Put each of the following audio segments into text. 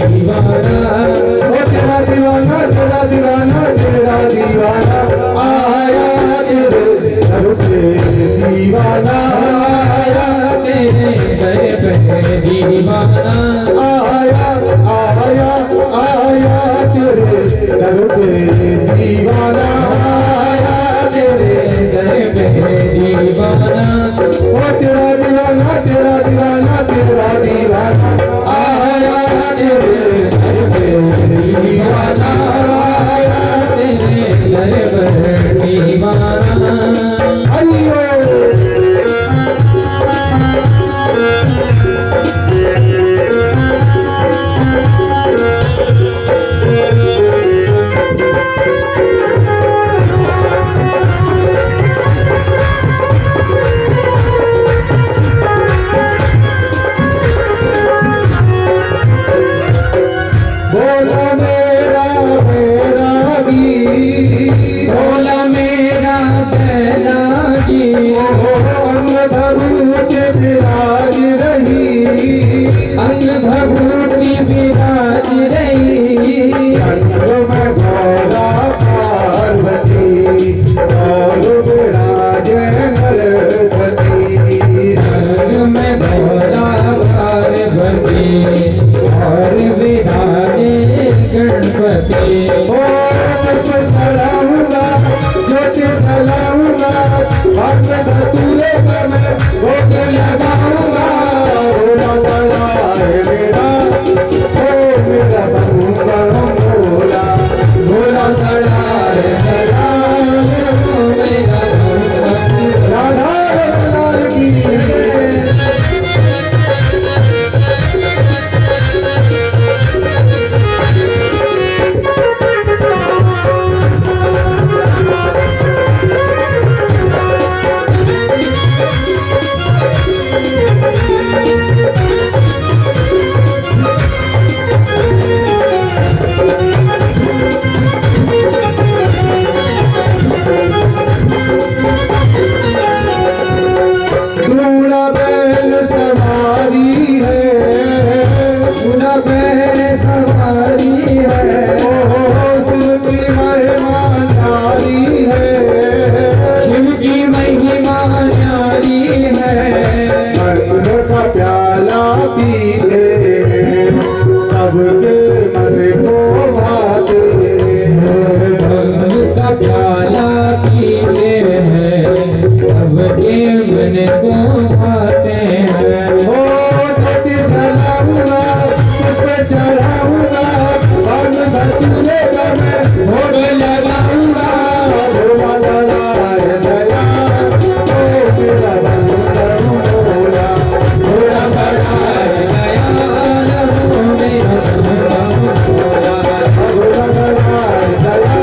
दीवाना, ओ तेरा दीवाना तेरा दीवाना तेरा दीवाना आया तेरे दर पे दीवाना, आया तेरे दर पे दीवाना, आया आया आया तेरे दर पे दीवाना, आया तेरे दर पे दीवाना, ओ तेरा दीवाना तेरा दीवाना तेरा दीवाना आया तेरे दर पे दीवाना, आया तेरे दर पे दीवाना। अयो बोला मेरा मेरा गीत, बोला मेरा बैरागी, अंग भभूति विराज रही, अंग भभूति विराज रही, संग में गौरा पार्वती और विराजे गणपति, संग में गौरा पार्वती और विराजे गणपति। पुष्प चढ़ाऊंगा ज्योति जलाऊंगा भक्त धतूरे पर मैं भोग लगाऊंगा, भोला भोला है मेरा ओ मेरा बंगा भोला, भोला भोला है मेरा ओ मेरा भगवान, राधा लाल की दूल्हा बैल सवारी है, पूरा बैल सवारी है, शिव की महिमा नारी है, शिव की महिमा न्यारी है, मन का प्याला पीते सबके मन को भाते, भंग का प्याला पीते हैं, सबके मन को भाते हैं। ओ ज्योति जलाऊंगा पुष्प चढ़ाऊंगा भंग धतूरे पर मैं भोग लगाऊंगा, भोला भोला है दया ओ मेरा बंगा भोला, भोला भोला है दयाल हो मेरा भगवान, भोला भोला है दया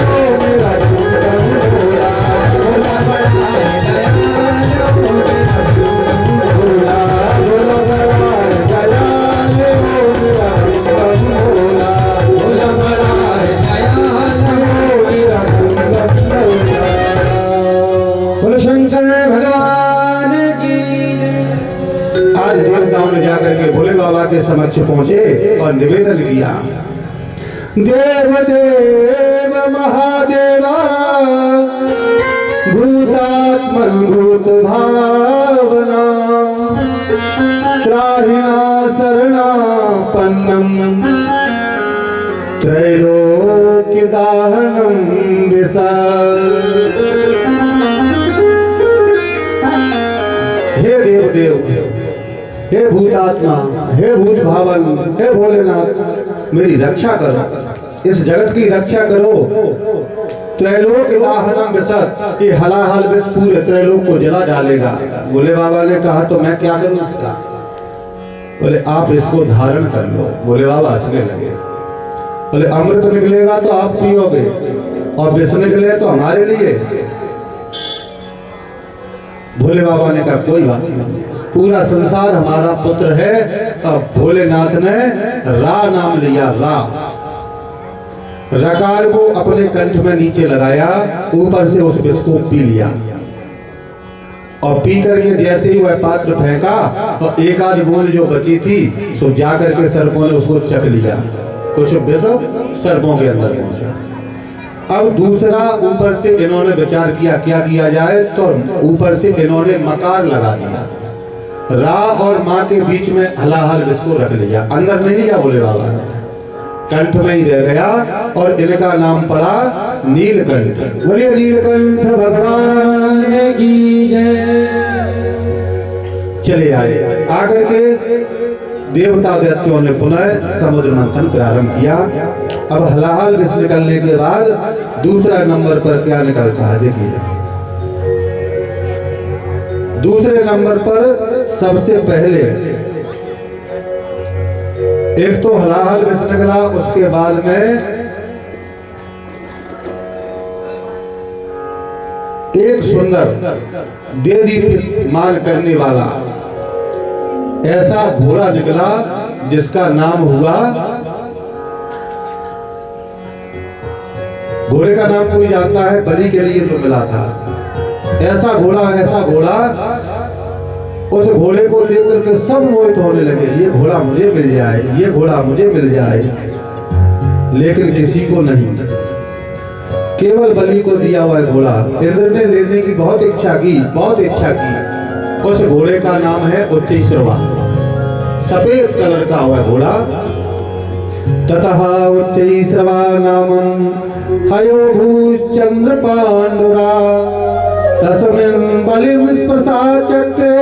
ओ मेरा बंगा भोला, भोला भोला है दयाल हो मेरा भोला, भोला भोला है दया ओ मेरा बंगा भोला, भोला बड़ा है दयाल हो मेरा बंगा भोला। बोलो शंकर भगवान की जय। आज देवताओं ने जाकर के भोले बाबा के समक्ष पहुंचे और निवेदन किया, देव देव महादेवा भूतात्मन भूत भावना त्राहिणा शरणापन्नम त्रैलोक्य दाहनम हे देव देव, हे भूतात्मा, हे भूत भावन, हे भोलेनाथ मेरी रक्षा करो, इस जगत की रक्षा करो। त्रैलोक दाहनम विसत, ये हलाहल विष पूरे त्रैलोक को जला डालेगा। भोले बाबा ने कहा तो मैं क्या करूं इसका? बोले आप इसको धारण कर लो। भोले बाबा हंसने लगे, बोले अमृत निकलेगा तो आप पियोगे और विष निकले तो हमारे लिए। भोले बाबा ने कहा कोई बात नहीं, पूरा संसार हमारा पुत्र है। अब भोलेनाथ ने रा नाम लिया, रा रकार को अपने कंठ में नीचे लगाया, ऊपर से उस विष को पी लिया और पी करके जैसे ही वह पात्र फेंका और एक आध बूंद जो बची थी सो जा करके सर्पों ने उसको चख लिया, कुछ विष सर्पों के अंदर पहुंचा। अब दूसरा ऊपर से इन्होंने विचार किया क्या किया जाए, तो ऊपर से इन्होंने मकार लगा दिया, रा और माँ के बीच में हलाहल विष को रख लिया, अंदर नहीं लिया बोले बाबा ने, कंठ में ही रह गया और इनका नाम पड़ा नीलकंठ। बोलिए नीलकंठ भगवान की जय। चले आए, आकर के देवता दैत्यों ने पुनः समुद्र मंथन प्रारंभ किया। अब हलाहल विष निकलने के बाद दूसरा नंबर पर क्या निकलता है देखिए। दूसरे नंबर पर सबसे पहले एक तो हलाहल विष निकला, उसके बाद में एक सुंदर देदीप्यमान करने वाला ऐसा घोड़ा निकला जिसका नाम हुआ, घोड़े का नाम कोई जानता है, बलि के लिए तो मिला था। ऐसा घोड़ा, उस घोड़े को देख करके सब मोहित होने लगे, ये घोड़ा मुझे मिल जाए, ये घोड़ा मुझे मिल जाए, लेकिन किसी को नहीं, केवल बलि को दिया हुआ घोड़ा। इंद्र ने लेने की बहुत इच्छा की। उस घोड़े का नाम है उच्चैश्रवा, सफेद कलर का हुआ घोड़ा। ततः उच्चैश्रवा नामं हयोभूश्चंद्र पांडुरा तस्मिन् बलिं स्पृशा चक्रे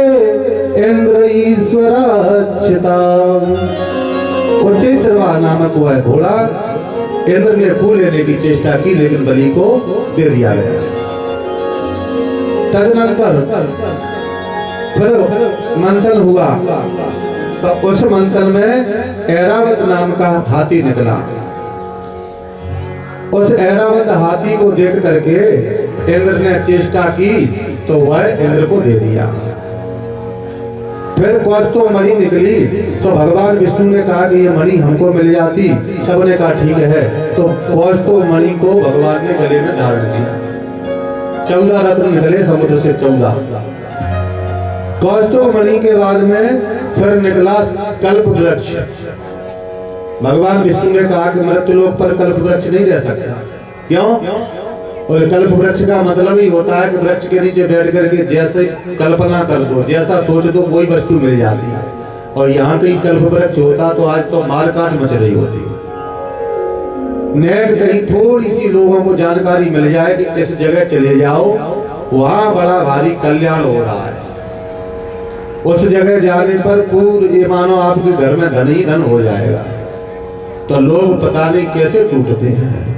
इंद्र ईश्वराच्युता। उच्चैश्रवा नामक वह घोड़ा इंद्र ने खो लेने की चेष्टा की, लेकिन बलि को दे दिया गया। तदनंतर फिर मंथन हुआ, तो उस मंथन में ऐरावत नाम का हाथी निकला। उस ऐरावत हाथी को देख करके इंद्र ने चेष्टा की तो वह इंद्र को दे दिया। फिर कौस्तुभ मणि निकली, तो भगवान विष्णु ने कहा कि ये मणि हमको मिल जाती, सबने कहा ठीक है, तो कौस्तुभ मणि को भगवान ने गले में धारण किया। 14 रत्न निकले समुद्र से, 14। कौस्तुभ मणि के बाद में फिर निकला कल्प वृक्ष। भगवान विष्णु ने कहा कि मृत्युलोक पर कल्प वृक्ष नहीं रह सकता। क्यों? और कल्प वृक्ष का मतलब ही होता है कि वृक्ष के नीचे बैठ करके जैसे कल्पना कर दो, जैसा सोच दो, कोई वस्तु मिल जाती है। और यहाँ कहीं कल्प वृक्ष होता तो आज तो मारकाट मच रही होती। नेक कहीं थोड़ी सी लोगों को जानकारी मिल जाए कि इस जगह चले जाओ, वहां बड़ा भारी कल्याण हो रहा है, उस जगह जाने पर पूर्ण ये मानो आपके घर में धन ही धन हो जाएगा, तो लोग पता नहीं कैसे टूटते हैं।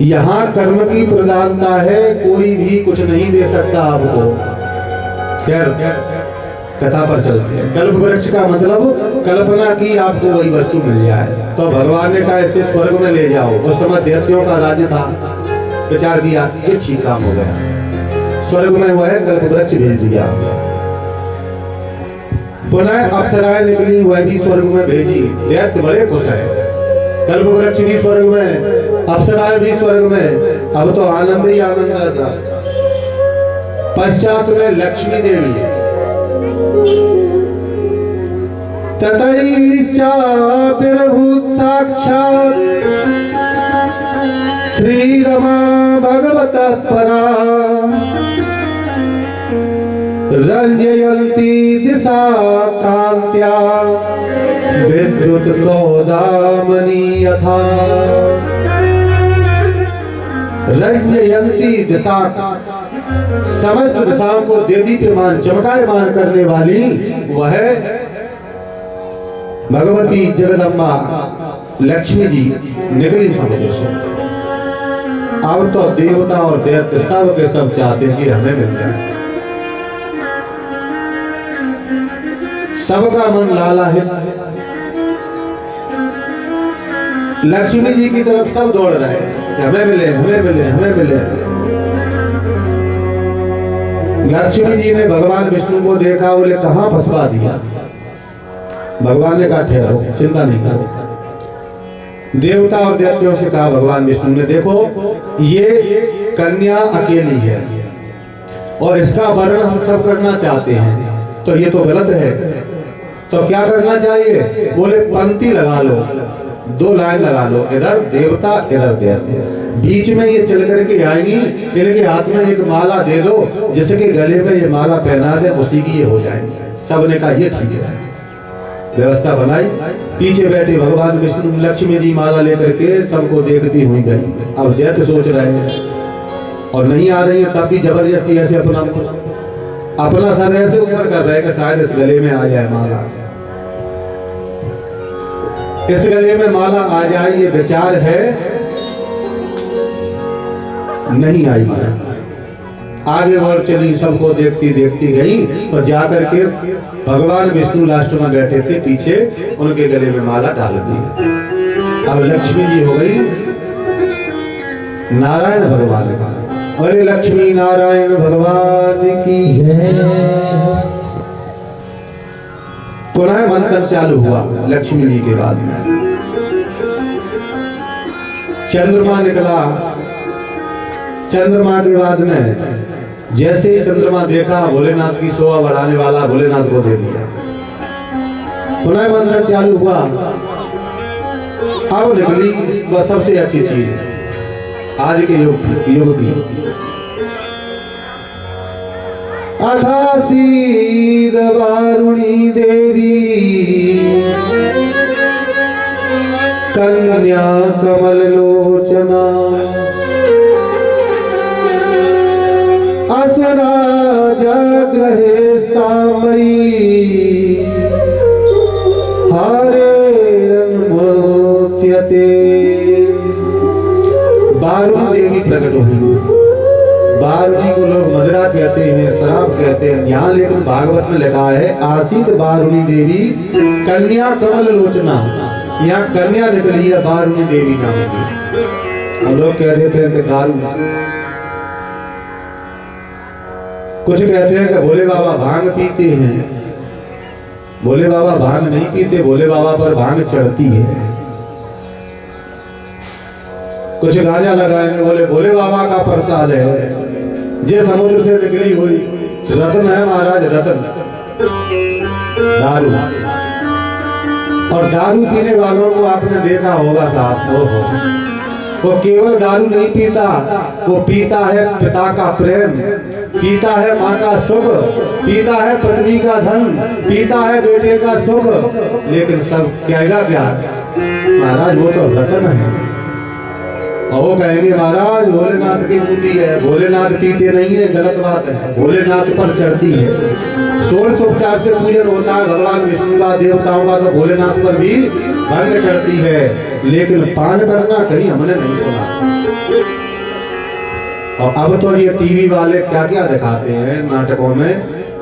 यहाँ कर्म की प्रधानता है, कोई भी कुछ नहीं दे सकता आपको। खैर कथा पर चलते हैं। कल्प वृक्ष का मतलब कल्पना की आपको वही वस्तु मिल जाए। तो भगवान ने कहा इसे स्वर्ग में ले जाओ। उस समय दैत्यों का राज्य था, विचार किया ये ठीक काम हो गया, स्वर्ग में वह कल्प वृक्ष भेज दिया। पुनः अप्सराएं निकली, वह भी स्वर्ग में भेजी। दैत्य बड़े खुश है, कल्प वृक्ष भी स्वर्ग में, अप्सराएं भी स्वर्ग में, अब तो आनंद ही आनंद था। पश्चात में लक्ष्मी देवी, ततैश्चाभिर्भूत साक्षात् श्री रमा भगवतः परा रंजयन्ती दिशा कांत्या विद्युत सौदामनी यथा। रंजयन्ती दिशा, समस्त दिशाओं को देदीप्यमान चमकायमान करने वाली वह भगवती जगदम्बा लक्ष्मी जी निकली समुद्र से। अब तो देवता और दैत्य सब के सब चाहते हैं कि हमें मिल जाए, सबका मन लाला है लक्ष्मी जी की तरफ, सब दौड़ रहे हैं हमें मिले, हमें मिले, हमें मिले। लक्ष्मी जी ने भगवान विष्णु को देखा, बोले कहां फंसवा दिया। भगवान ने कहा ठहरो, चिंता नहीं करो। देवता और दैत्यों से कहा भगवान विष्णु ने, देखो ये कन्या अकेली है, और इसका वर्णन हम सब करना चाहते हैं, तो ये तो गलत है। तो क्या करना चाहिए? बोले पंक्ति लगा लो, 2 लाइन लगा लो, इधर देवता इधर देवते, बीच में ये चल करके आएंगी, इनके हाथ में एक माला दे दो, जिसके गले में ये माला पहना दे, उसी की ये हो जाएंगी। सबने कहा ये ठीक है। व्यवस्था बनाई, पीछे बैठे भगवान विष्णु लक्ष्मी जी माला लेकर के सबको देखती हुई गई। अब दैत्य सोच रहे हैं और नहीं आ रही है, तब भी जबरदस्ती ऐसे अपना सर ऐसे ऊपर कर रहे हैं कि शायद इस गले में आ जाए माला, इस गले में माला आ जाए, ये विचार है। नहीं आई माला, आगे और चली, सबको देखती देखती गई और जाकर के भगवान विष्णु लास्ट में बैठे थे, पीछे उनके गले में माला डाल दी। अब लक्ष्मी जी हो गई नारायण भगवान का। अरे लक्ष्मी नारायण भगवान की जय। पुनः मंथन चालू हुआ लक्ष्मी जी के बाद में। चंद्रमा निकला, चंद्रमा के बाद में जैसे ही चंद्रमा देखा, भोलेनाथ की शोभा बढ़ाने वाला भोलेनाथ को दे दिया। पुनः मंथन चालू हुआ। अब निकली वह सबसे अच्छी चीज आज के युग की, अथासीद वारुणी देवी कन्या कमल लोचना असना जाग्रहेस्तामयी हरे अन्मोत्यते। वारुणी देवी प्रकट हुई। वारुणी को लोग मदिरा कहते हैं, शराब कहते हैं, यहाँ लेकिन भागवत में लिखा है आसीत वारुणी देवी कन्या कमल लोचना। यहाँ कन्या निकली है वारुणी देवी नाम की। हम लोग कह देते हैं कि दारू, कुछ कहते हैं कि भोले बाबा भांग पीते हैं। भोले बाबा भांग नहीं पीते, भोले बाबा पर भांग चढ़ती है। कुछ गाजा लगाएंगे, बोले भोले बाबा का प्रसाद है। जे समुद्र से निकली हुई रत्न है महाराज, रत्न दारू। और दारू पीने वालों को आपने देखा होगा साहब, वो केवल दारू नहीं पीता, वो पीता है पिता का प्रेम, पीता है माँ का सुख, पीता है पत्नी का धन, पीता है बेटे का सुख। लेकिन सब कहेगा क्या महाराज, वो तो रत्न है। और वो कहेंगे महाराज भोलेनाथ की बूंदी है, भोलेनाथ पीते नहीं है, गलत बात है, भोलेनाथ पर चढ़ती है। 16 से पूजन होता है भगवान विष्णु का, देवताओं का, तो भोलेनाथ पर भी भंग चढ़ती है। लेकिन पान करना कहीं हमने नहीं सुना। और अब तो ये टीवी वाले क्या क्या दिखाते हैं नाटकों में,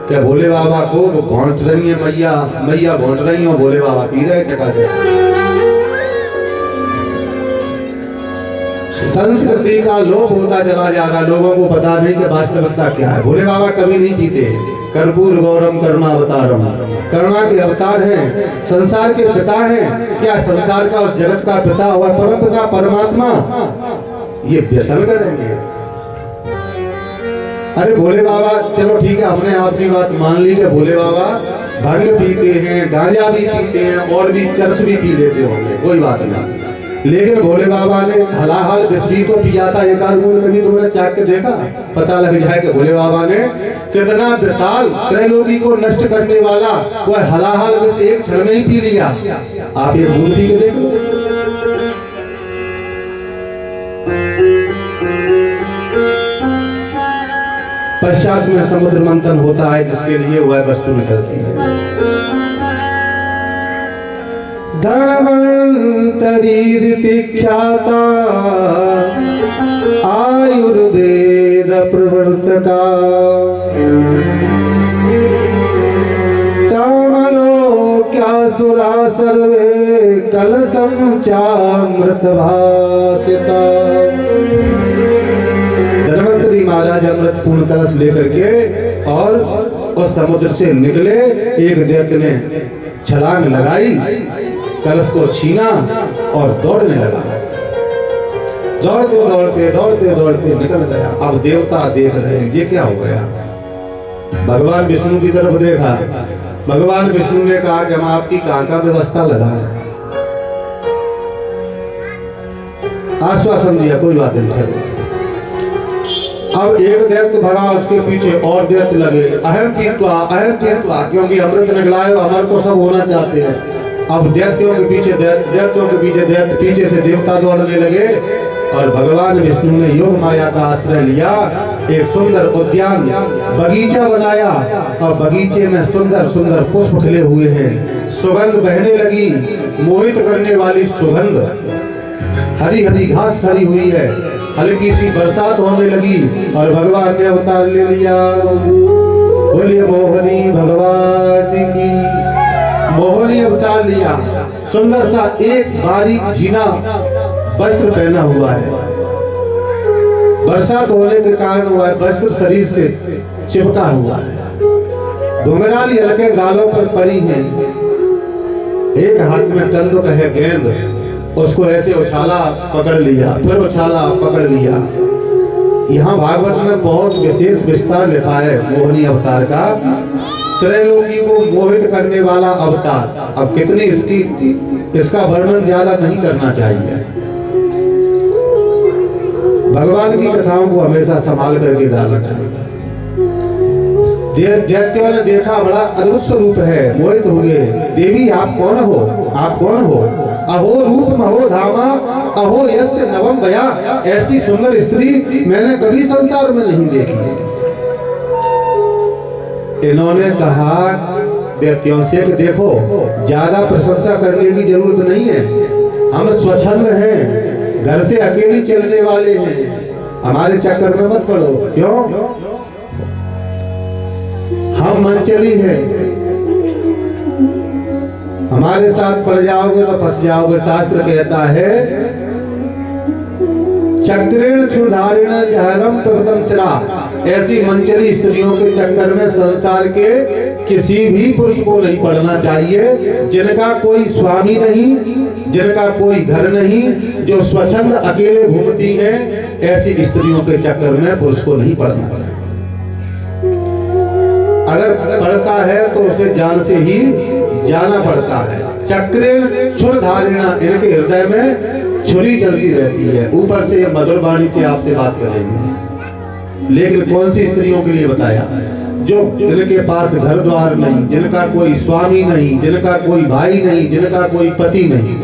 क्या भोले बाबा को वो घोंट रही है, मैया घोंट रही है, भोले बाबा पी रहे चका। संस्कृति का लोप होता चला जा रहा, लोगों को पता नहीं कि वास्तविकता क्या है। भोले बाबा कभी नहीं पीते। कर्पूर गौरम करुणावतारम, करुणा के अवतार हैं, संसार के पिता हैं। क्या संसार का उस जगत का पिता हुआ परम पिता परमात्मा ये व्यसन करेंगे? अरे भोले बाबा, चलो ठीक है, हमने आपकी बात मान ली कि भोले बाबा भांग पीते हैं, गांजा भी पीते हैं और भी चरस भी पी लेते होंगे, कोई बात नहीं। लेकिन भोले बाबा ने हलाहल विष भी तो पिया था। एक आध बूंद कभी तुमने चाक के देखा, पता लग जाए कि भोले बाबा ने कितना विशाल त्रैलोकी को नष्ट करने वाला वह हलाहल विष एक क्षण में ही पी लिया। आप ये बूंद पी के देख लो। पश्चात में समुद्र मंथन होता है, जिसके लिए वह वस्तु निकलती है। धन्वन्तरी ख्याता आयुर्वेद प्रवर्तका तामलोक्यासुरा सर्वे कलशं चामृत भासिता। धन्वंतरी महाराज अमृत पूर्ण कलश लेकर के और उस समुद्र से निकले। एक दैत्य ने छलांग लगाई, कलश को छीना और दौड़ने लगा। दौड़ते दौड़ते दौड़ते दौड़ते निकल गया। अब देवता देख रहे हैं ये क्या हो गया। भगवान विष्णु की तरफ देखा। भगवान विष्णु ने कहा कि हम आपकी काका व्यवस्था लगा रहे हैं। आश्वासन दिया, कोई बात नहीं। अब एक दैत्य भगा, उसके पीछे और दैत्य लगे। अहम पीत्वा, क्योंकि अमृत निकलाए अमर को सब होना चाहते हैं। अब दैत्यों के पीछे दैत्य, पीछे से देवता दौड़ने लगे और भगवान विष्णु ने योग माया का आश्रय लिया। एक सुंदर उद्यान बगीचा बनाया और बगीचे में सुंदर सुंदर पुष्प खिले हुए हैं। सुगंध बहने लगी, मोहित करने वाली सुगंध। हरी हरी घास खड़ी हुई है, हल्की सी बरसात होने लगी और भगवान ने अवतार ले लिया। बोलिए मोहनी भगवान की। मोहनी अवतार लिया। सुंदर सा एक बारीक झीना वस्त्र पहना हुआ है। बरसात होने के कारण हुआ है, वस्त्र शरीर से चिपका हुआ है। घुंघराली हल्के गालों पर पड़ी हैं। एक हाथ में कंदुक है, गेंद। उसको ऐसे उछाला, पकड़ लिया, फिर उछाला, पकड़ लिया। यहाँ भागवत में बहुत विशेष विस्तार लिखा है मोहनी अवतार का। त्रैलोकी को मोहित करने वाला अवतार। अब कितनी इसका वर्णन ज्यादा नहीं करना चाहिए। भगवान की कथाओं को हमेशा संभाल करके गाना चाहिए। दैत्यों ने देखा, बड़ा अद्भुत स्वरूप है, मोहित हुए। देवी आप कौन हो? आप कौन हो? अहो रूप महो धामा, अहो यस्य नवम भया। ऐसी सुंदर स्त्री मैंने कभी संसार में नहीं देखी। इन्होंने कहा दैत्यों से कि देखो, ज्यादा प्रशंसा करने की जरूरत नहीं है। हम स्वच्छंद हैं, घर से अकेले चलने वाले हैं, हमारे चक्कर में मत पड़ो। क्यों? हम मनचली हैं, हमारे साथ पड़ जाओगे तो फंस जाओगे। शास्त्र कहता है चक्रेण क्षुधारिण जहरम प्रभतम सिरा। ऐसी मनचली स्त्रियों के चक्कर में संसार के किसी भी पुरुष को नहीं पड़ना चाहिए, जिनका कोई स्वामी नहीं, जिनका कोई घर नहीं, जो स्वच्छंद अकेले घूमती हैं। ऐसी स्त्रियों के चक्कर में पुरुष को नहीं पड़ना चाहिए। अगर पड़ता है तो उसे जान से ही जाना पड़ता है। चक्रेण क्षुरधारिणा, इनके हृदय में छुरी चलती रहती है। ऊपर से मधुर वाणी से आपसे बात करेंगे, लेकिन कौन सी स्त्रियों के लिए बताया? जो जिनके पास घर द्वार नहीं, जिनका कोई स्वामी नहीं, जिनका कोई भाई नहीं, जिनका कोई पति नहीं,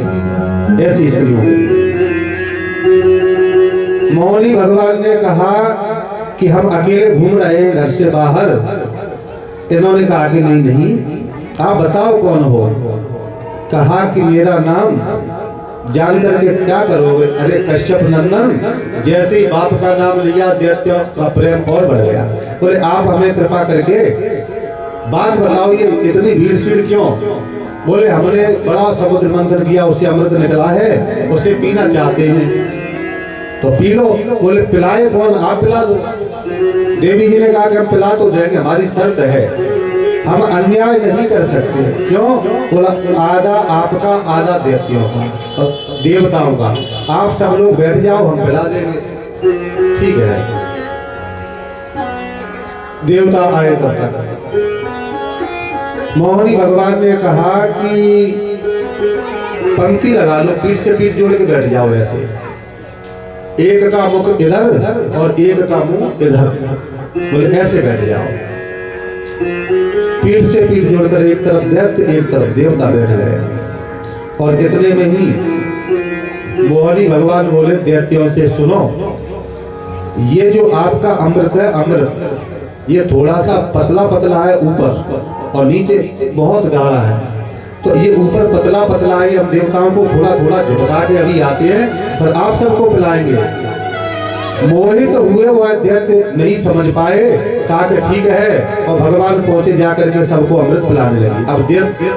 ऐसी स्त्रियों के लिए। मौनी भगवान ने कहा कि हम अकेले घूम रहे हैं घर से बाहर। इन्होंने कहा कि नहीं नहीं, आप बताओ कौन हो? कहा कि मेरा नाम जान करके क्या करोगे? अरे कश्यप नंदन। जैसे ही बाप का नाम लिया दैत्य का प्रेम और बढ़ गया। बोले आप हमें कृपा करके बात बताओ, ये इतनी भीड़ शीड़ क्यों? बोले हमने बड़ा समुद्र मंथन किया, उसे अमृत निकला है, उसे पीना चाहते हैं, तो पी लो। बोले पिलाए कौन? आप पिला दो। देवी जी ने कहा कि हम पिला तो देंगे, हमारी शर्त है, हम अन्याय नहीं कर सकते। क्यों? बोला आधा आपका, आधा दैत्यों का और देवताओं का। आप सब लोग बैठ जाओ, हम पिला देंगे। ठीक है। देवता आए तब तक मोहनी भगवान ने कहा कि पंक्ति लगा लो, पीठ से पीठ जोड़ के बैठ जाओ ऐसे। एक का मुख इधर और एक का मुंह इधर। बोले ऐसे बैठ जाओ। पीठ से पीठ जोड़कर एक तरफ दैत्य एक तरफ देवता बैठ गए। और इतने में ही मोहनी भगवान बोले दैत्यों से, सुनो, ये जो आपका अमृत है, अमृत ये थोड़ा सा पतला पतला है ऊपर, और नीचे बहुत गाढ़ा है। तो ये ऊपर पतला पतला है, हम देवताओं को थोड़ा थोड़ा झुका के अभी आते हैं, पर आप सबको पिलाएंगे। मोहित तो हुए वह दैत्य नहीं समझ पाए, कहा कि ठीक है, और भगवान पहुंचे जाकर के सबको अमृत पिलाने लगे। अब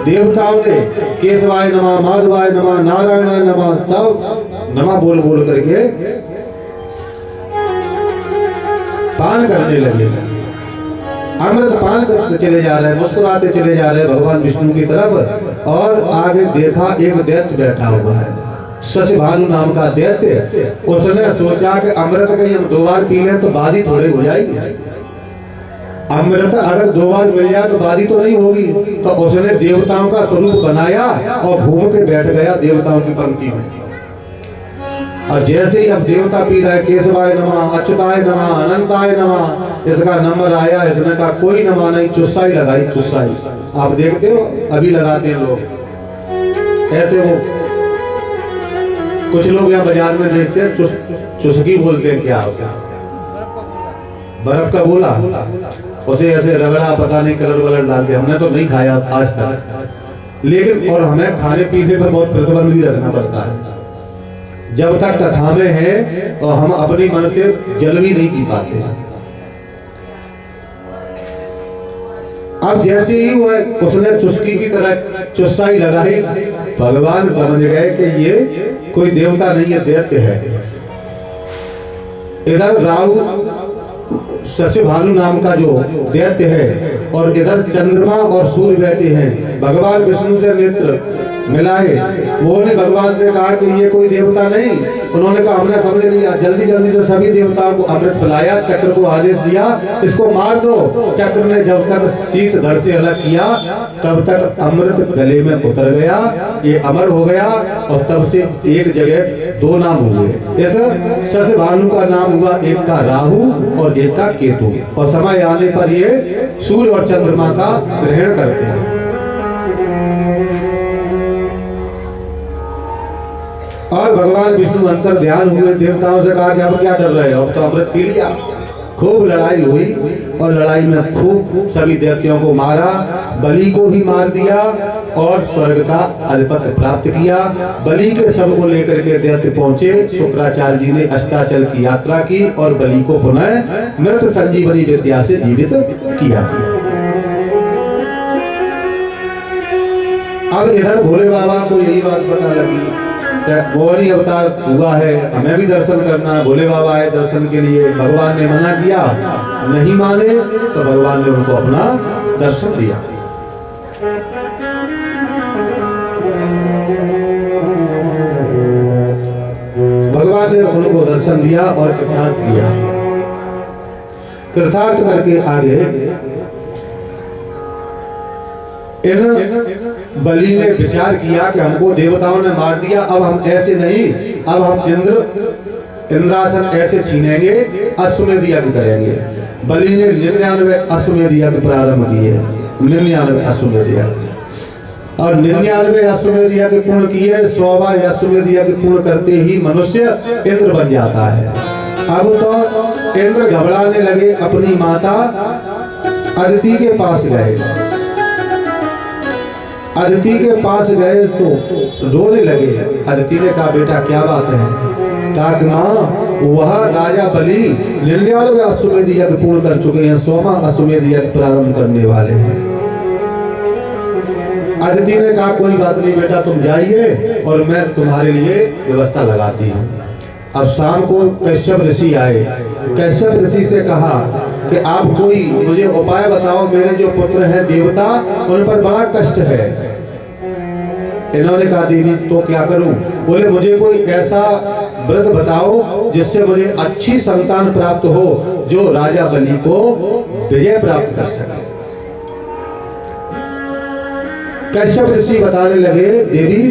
देवताओं ने केशवाय नमः, माधवाय नमः, नारायणाय नमः, सब नमः बोल बोल करके पान करने लगे। अमृत पान करते चले जा रहे हैं, मुस्कुराते चले जा रहे हैं भगवान विष्णु की तरफ। और आगे देखा एक दैत्य बैठा हुआ है, शशिभानु नाम का दैत्य। उसने सोचा कि अमृत कहीं हम 2 बार पी लें तो बारी थोड़ी हो जाएगी। अमृत अगर 2 बार मिल जाए तो बादी तो नहीं होगी। तो उसने देवताओं का स्वरूप बनाया और घूम के बैठ गया देवताओं की पंक्ति में। और जैसे ही अब देवता पी रहे केशवाय नमः, अच्युताय नमः, अनंताय नमः, इसका नंबर आया, इसने कहा कोई नमः नहीं, चुस्साई लगाई, चुस्साई। आप देखते हो अभी लगाते हैं लोग ऐसे। वो कुछ लोग यहाँ बाजार में बेचते हैं, चुस्की बोलते हैं। क्या होता है? बर्फ का गोला, उसे ऐसे रगड़ा, पता नहीं कलर वलर डालते। हमने तो नहीं खाया आज तक, लेकिन और हमें खाने पीने पर बहुत प्रतिबंध भी रखना पड़ता है। जब तक कथा में है और हम अपनी मन से जल भी नहीं पी पाते। अब जैसे ही वह उसने चुस्की की तरह चुस्साई लगाई, भगवान समझ गए कि ये कोई देवता नहीं है, दैत्य है। इधर राहु शशि भानु नाम का जो दैत्य है और इधर चंद्रमा और सूर्य बैठे हैं। भगवान विष्णु से नेत्र मिलाए, वो ने भगवान से कहा कि ये कोई देवता नहीं। उन्होंने कहा हमने समझ लिया। जल्दी जल्दी से सभी देवताओं को अमृत पिलाया, चक्र को आदेश दिया इसको मार दो। चक्र ने जब तक शीश धड़ से अलग किया तब तक अमृत गले में उतर गया, ये अमर हो गया। और तब से एक जगह 2 नाम हुए। इस शशि भानु का नाम हुआ एक का राहु और एक का केतु। और समय आने पर ये सूर्य और चंद्रमा का ग्रहण करते हैं। और भगवान विष्णु अंतर ध्यान हुए, देवताओं से कहा कि अब क्या डर रहे हो, अब तो अमृत पी लिया। खूब लड़ाई हुई और लड़ाई में खूब सभी दैत्यों को मारा, बलि को भी मार दिया और स्वर्ग का अधिपत्य प्राप्त किया। बलि के शव को लेकर के दैत्य पहुंचे। शुक्राचार्य जी ने अस्ताचल की यात्रा की और बलि को पुनः मृत संजीवनी विद्या से जीवित किया। अब इधर भोले बाबा को यही बात पता लगी, मोहनी अवतार हुआ है, हमें भी दर्शन करना है। भोले बाबा आए दर्शन के लिए, भगवान ने मना किया, नहीं माने तो भगवान ने उनको अपना दर्शन दिया। भगवान ने उनको दर्शन दिया और कृतार्थ किया। कृतार्थ करके आगे इन बलि ने विचार किया कि हमको देवताओं ने मार दिया, अब हम ऐसे नहीं, अब हम इंद्रासन ऐसे छीनेंगे, अश्वमेध यज्ञ करेंगे। बलि ने 99 अश्वमेध यज्ञ प्रारंभ किए, 99 अश्वमेध यज्ञ। और 99 अश्वमेध यज्ञ पूर्ण किए। 100वां अश्वमेध यज्ञ पूर्ण करते ही मनुष्य इंद्र बन जाता है। अब तो इंद्र घबराने लगे, अपनी माता अदिति के पास गए। अदिति के पास गए तो रोने लगे। अदिति ने कहा बेटा क्या बात है? कहा कि माँ वह राजा बलि 99 अश्वमेध यज्ञ पूर्ण कर चुके हैं, 100वां अश्वमेध यज्ञ प्रारंभ करने वाले हैं। अदिति ने कहा कोई बात नहीं बेटा, तुम जाइए और मैं तुम्हारे लिए व्यवस्था लगाती हूँ। अब शाम को कश्यप ऋषि आए। कश्यप ऋषि से कहा कि आप कोई मुझे उपाय बताओ, मेरे जो पुत्र हैं देवता उन पर बड़ा कष्ट है। इन्होंने कहा देवी तो क्या करूं? बोले मुझे कोई ऐसा व्रत बताओ जिससे मुझे अच्छी संतान प्राप्त हो, जो राजा बलि को विजय प्राप्त कर सके। कश्यप ऋषि बताने लगे देवी